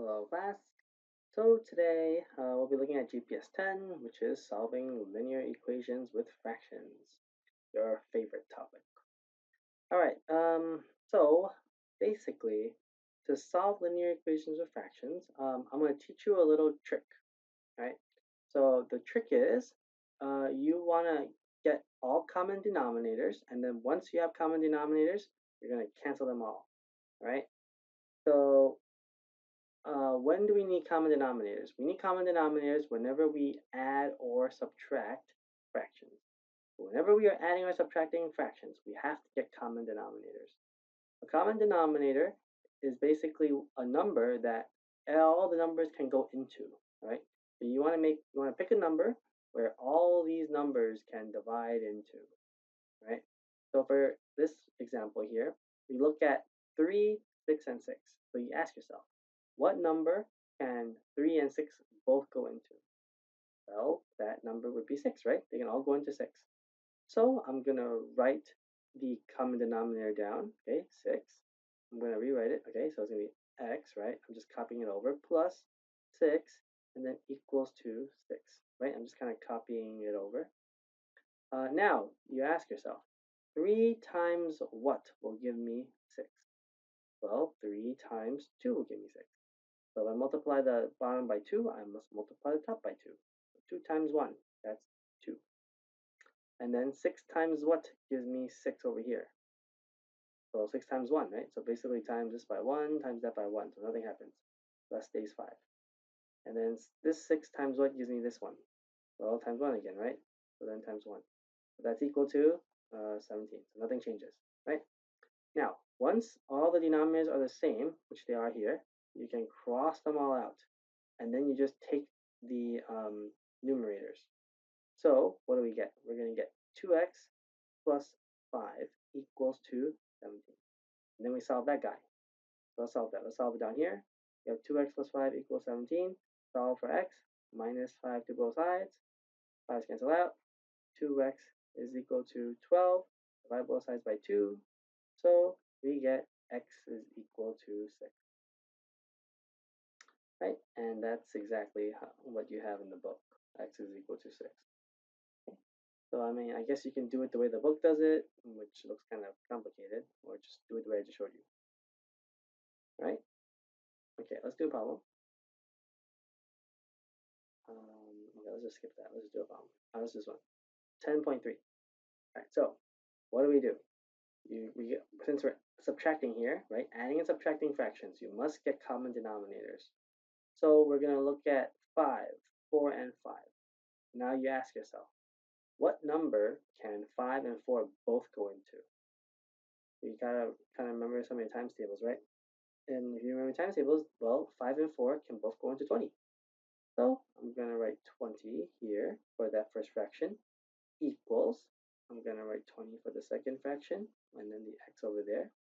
Hello class. So today we'll be looking at GPS 10, which is solving linear equations with fractions, your favorite topic. Alright, so basically to solve linear equations with fractions, I'm going to teach you a little trick, right? So the trick is you want to get all common denominators, and then once you have common denominators, you're going to cancel them all, right? So when do we need common denominators? We need common denominators whenever we add or subtract fractions. Whenever we are adding or subtracting fractions, we have to get common denominators. A common denominator is basically a number that all the numbers can go into, right? So you want to pick a number where all these numbers can divide into, right? So for this example here, we look at 3, 6, and 6. So you ask yourself, what number can 3 and 6 both go into? Well, that number would be 6, right? They can all go into 6. So I'm going to write the common denominator down, okay, 6. I'm going to rewrite it, okay, so it's going to be x, right? I'm just copying it over, plus 6, and then equals to 6, right? I'm just kind of copying it over. Now, you ask yourself, 3 times what will give me 6? Well, 3 times 2 will give me 6. So if I multiply the bottom by 2, I must multiply the top by 2. So 2 times 1, that's 2. And then 6 times what gives me 6 over here? Well, 6 times 1, right? So basically times this by 1, times that by 1, so nothing happens. So that stays 5. And then this 6 times what gives me this one? Well, times 1 again, right? So then times 1. So that's equal to 17. So nothing changes, right? Now, once all the denominators are the same, which they are here, you can cross them all out. And then you just take the numerators. So what do we get? We're going to get 2x plus 5 equals to 17. And then we solve that guy. So let's solve that. Let's solve it down here. We have 2x plus 5 equals 17. Solve for x. Minus 5 to both sides. 5's cancel out. 2x is equal to 12. Divide both sides by 2. So we get x is equal to 6. Right? And that's exactly what you have in the book. X is equal to 6. Okay. So, I mean, I guess you can do it the way the book does it, which looks kind of complicated, or just do it the way I just showed you. Right? Okay, let's do a problem. Okay, let's just skip that. Let's do a problem. Let's do this one. 10.3. All right, so what do? Since we're subtracting here, right? Adding and subtracting fractions, you must get common denominators. So we're going to look at 5, 4, and 5. Now you ask yourself, what number can 5 and 4 both go into? You gotta kind of remember some of your times tables, right? And if you remember times tables, well, 5 and 4 can both go into 20. So I'm going to write 20 here for that first fraction equals, I'm going to write 20 for the second fraction, and then the x over there,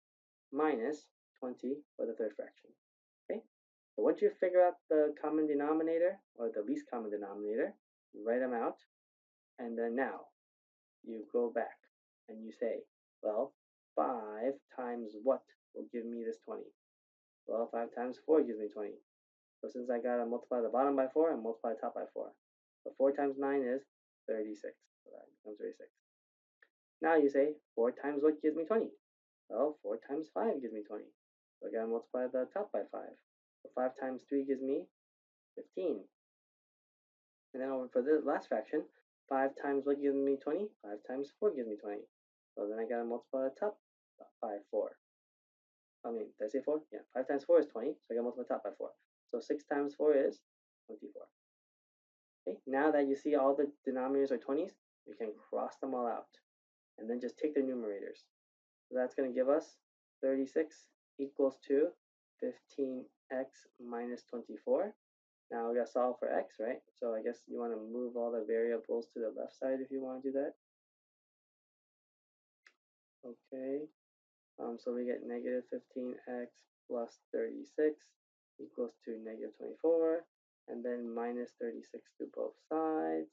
minus 20 for the third fraction. Okay? So once you figure out the common denominator, or the least common denominator, you write them out, and then now you go back and you say, well, 5 times what will give me this 20? Well, 5 times 4 gives me 20. So since I got to multiply the bottom by 4 and multiply the top by 4. So 4 times 9 is 36. So that becomes 36. Now you say 4 times what gives me 20? Well, 4 times 5 gives me 20. So I got to multiply the top by 5. So 5 times 3 gives me 15. And then over for the last fraction, 5 times what gives me 20? 5 times 4 gives me 20. So then I got to multiply the top by 4. I mean, did I say 4? Yeah, 5 times 4 is 20, so I got to multiply the top by 4. So 6 times 4 is 24. Okay, now that you see all the denominators are 20s, we can cross them all out. And then just take their numerators. So that's going to give us 36 equals to 15x minus 24. Now we got to solve for x, right? So I guess you want to move all the variables to the left side if you want to do that. Okay, so we get negative 15x plus 36 equals to negative 24, and then minus 36 to both sides.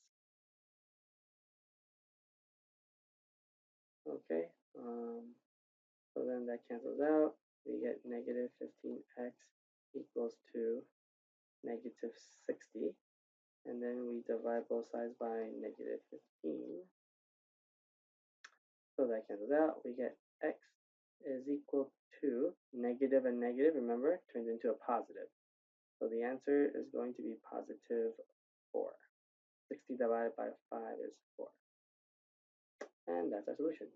Okay, so then that cancels out. We get negative 15x equals to negative 60, and then we divide both sides by negative 15. So that cancels out. We get x is equal to negative and negative, remember, turns into a positive. So the answer is going to be positive 4. 60 divided by 5 is 4. And that's our solution.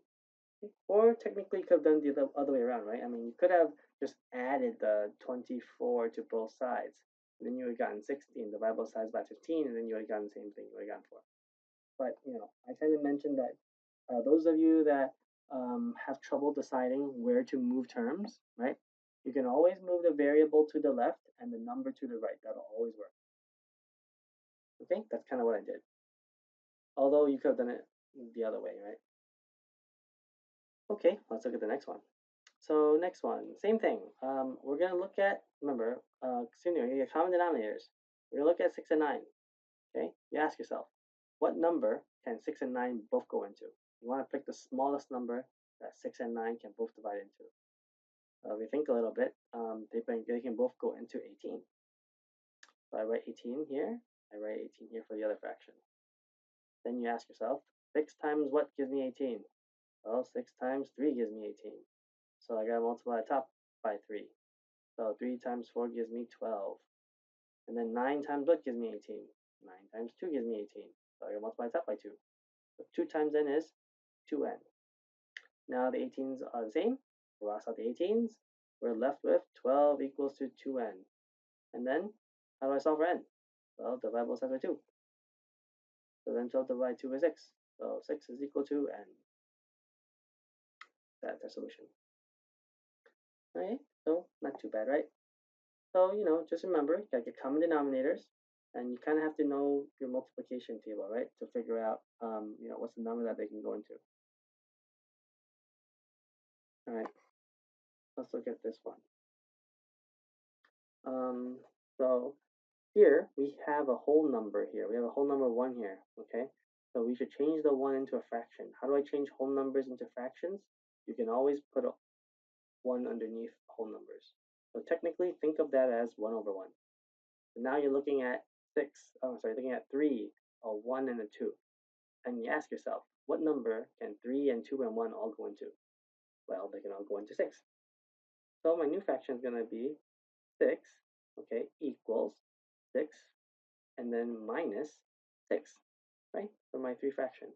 Or technically you could have done the other way around, right? I mean, you could have just added the 24 to both sides. And then you would have gotten 16, divide both sides by 15, and then you would have gotten the same thing, you would have gotten 4. But, I kind of mentioned that those of you that have trouble deciding where to move terms, right? You can always move the variable to the left and the number to the right. That'll always work. Okay, that's kind of what I did. Although you could have done it the other way, right? Okay, let's look at the next one. So next one, same thing. We're going to look at, remember, continuing, you get common denominators. We're going to look at 6 and 9. Okay, you ask yourself, what number can 6 and 9 both go into? You want to pick the smallest number that 6 and 9 can both divide into. If you think a little bit, they can both go into 18. So I write 18 here, I write 18 here for the other fraction. Then you ask yourself, 6 times what gives me 18? Well, 6 times 3 gives me 18. So I gotta multiply the top by 3. So 3 times 4 gives me 12. And then 9 times what gives me 18? 9 times 2 gives me 18. So I gotta multiply the top by 2. So 2 times n is 2n. Now the 18s are the same. Cross out the 18s. We're left with 12 equals to 2n. And then, how do I solve for n? Well, divide both sides by 2. So then 12 divided by 2 is 6. So 6 is equal to n. That's our solution. Alright, so not too bad, right? So, just remember, you gotta get common denominators, and you kind of have to know your multiplication table, right? To figure out, what's the number that they can go into. Alright, let's look at this one. So here we have a whole number here. We have a whole number 1 here, okay? So we should change the 1 into a fraction. How do I change whole numbers into fractions? You can always put a 1 underneath whole numbers. So technically, think of that as 1 over 1. So now you're looking at looking at 3, a 1, and a 2. And you ask yourself, what number can 3 and 2 and 1 all go into? Well, they can all go into 6. So my new fraction is going to be 6, okay, equals 6, and then minus 6, right, for my 3 fractions.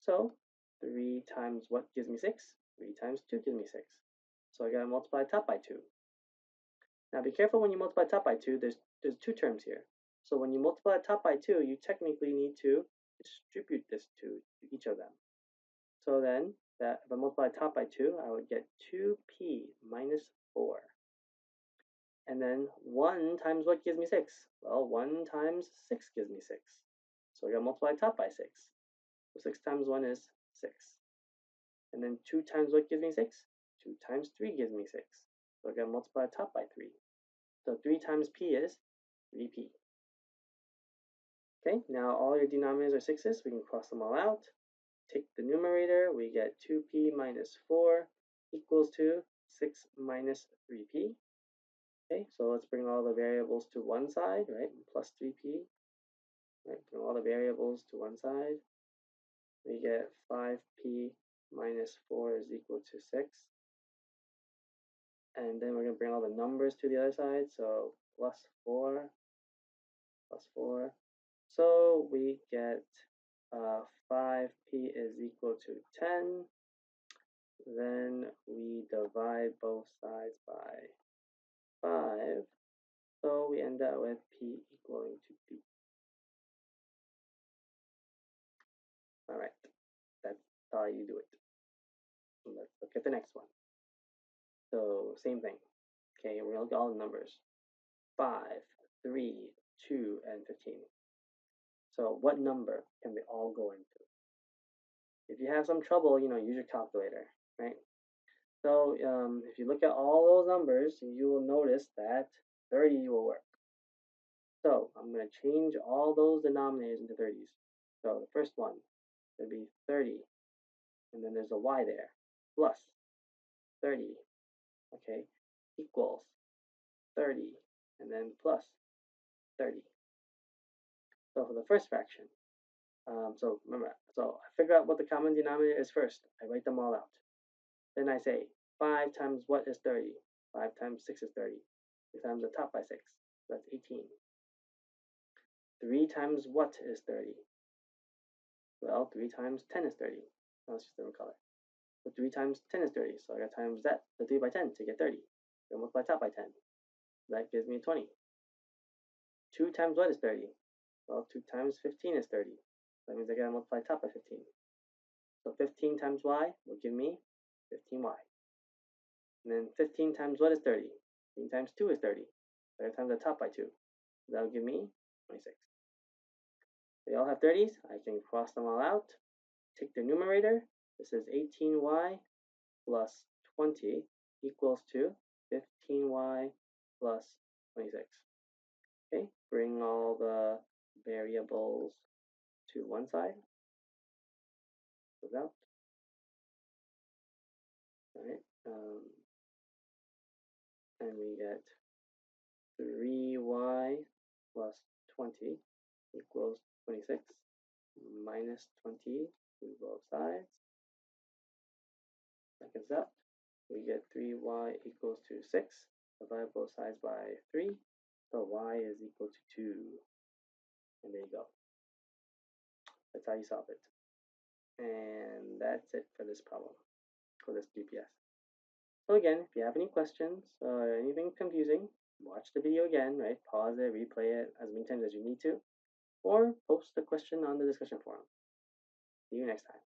So 3 times what gives me 6? 3 times 2 gives me 6. So I got to multiply top by 2. Now be careful when you multiply top by 2, there's 2 terms here. So when you multiply top by 2, you technically need to distribute this to each of them. So then, if I multiply top by 2, I would get 2p minus 4. And then 1 times what gives me 6? Well, 1 times 6 gives me 6. So I got to multiply top by 6. So 6 times 1 is 6. And then 2 times what gives me 6? 2 times 3 gives me 6. So I got to multiply top by 3. So 3 times p is 3p. Okay, now all your denominators are 6's. We can cross them all out. Take the numerator, we get 2p minus 4 equals to 6 minus 3p. Okay, so let's bring all the variables to one side, right? Plus 3p. Right, bring all the variables to one side. We get 5p minus 4 is equal to 6. And then we're going to bring all the numbers to the other side. So plus 4, plus 4. So we get 5p is equal to 10. Then we divide both sides by 5. So we end up with p equaling to p. All right, that's how you do it. Let's look at the next one. So same thing. Okay, we're gonna look at all the numbers. 5, 3, 2, and 15. So what number can they all go into? If you have some trouble, use your calculator, right? So if you look at all those numbers, you will notice that 30 will work. So I'm going to change all those denominators into 30s. So the first one would be 30, and then there's a y there, plus 30, okay, equals 30, and then plus 30. So for the first fraction, so remember, so I figure out what the common denominator is first. I write them all out. Then I say 5 times what is 30? 5 times 6 is 30. 6 times the top by 6. That's 18. 3 times what is 30? Well, 3 times 10 is 30. Now let's just different color. So 3 times 10 is 30. So I got times that, the 3 by 10 to get 30. Then multiply top by 10. That gives me 20. 2 times what is 30? Well, 2 times 15 is 30. That means I gotta multiply top by 15. So 15 times y will give me 15y. And then 15 times what is 30? 15 times 2 is 30. So I gotta times the top by 2. That'll give me 26. They all have 30s. I can cross them all out. Take the numerator. This is 18y plus 20 equals to 15y plus 26. Okay, bring all the variables to one side. Goes out. All right, and we get 3y plus 20 equals 26 minus 20 to both sides. Seconds up, we get 3y equals to 6. Divide both sides by 3. So y is equal to 2. And there you go. That's how you solve it. And that's it for this problem, for this GPS. So again, if you have any questions or anything confusing, watch the video again, right? Pause it, replay it as many times as you need to, or post the question on the discussion forum. See you next time.